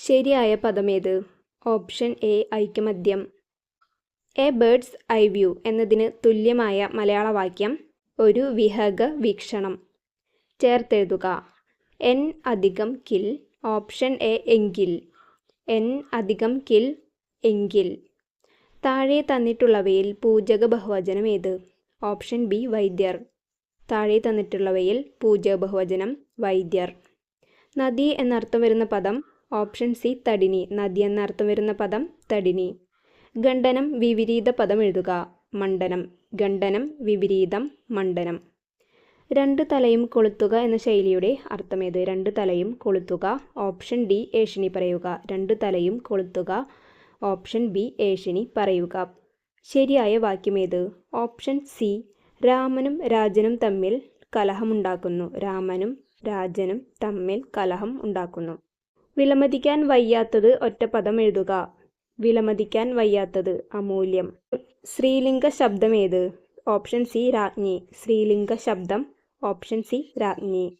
ശരിയായ പദമേത്? Option A ഐകമത്യം. എ ബേർഡ്സ് ഐ വ്യൂ എന്നതിന് തുല്യമായ മലയാള വാക്യം ഒരു വിഹംഗ വീക്ഷണം. ചേർത്തെഴുതുക. എൻ അധികം കിൽ. ഓപ്ഷൻ എ എങ്കിൽ. എൻ അധികം കിൽ എങ്കിൽ. താഴെ തന്നിട്ടുള്ളവയിൽ പൂജക ബഹുവചനം ഏത്? ഓപ്ഷൻ ബി വൈദ്യർ. താഴെ തന്നിട്ടുള്ളവയിൽ പൂജക ബഹുവചനം വൈദ്യർ. നദി എന്നർത്ഥം വരുന്ന പദം ഓപ്ഷൻ സി തടിനി. നദി എന്നർത്ഥം വരുന്ന പദം തടിനി. ഖണ്ഡനം വിപരീത പദം എഴുതുക. മണ്ഡനം. ഖണ്ഡനം വിപരീതം മണ്ഡനം. രണ്ട് തലയും കൊളുത്തുക എന്ന ശൈലിയുടെ അർത്ഥമേത്? രണ്ട് തലയും കൊളുത്തുക. ഓപ്ഷൻ ഡി ഏഷണി പറയുക. രണ്ട് തലയും കൊളുത്തുക. ഓപ്ഷൻ ബി ഏഷണി പറയുക. ശരിയായ വാക്യമേത്? ഓപ്ഷൻ സി രാമനും രാജനും തമ്മിൽ കലഹമുണ്ടാക്കുന്നു. രാമനും രാജനും തമ്മിൽ കലഹം ഉണ്ടാക്കുന്നു. വിലമതിക്കാൻ വയ്യാത്തത് ഒറ്റപ്പദം എഴുതുക. വിലമതിക്കാൻ വയ്യാത്തത് അമൂല്യം. സ്ത്രീലിംഗ ശബ്ദം ഏത്? ഓപ്ഷൻ സി രാജ്ഞി. സ്ത്രീലിംഗ ശബ്ദം ഓപ്ഷൻ സി രാജ്ഞി.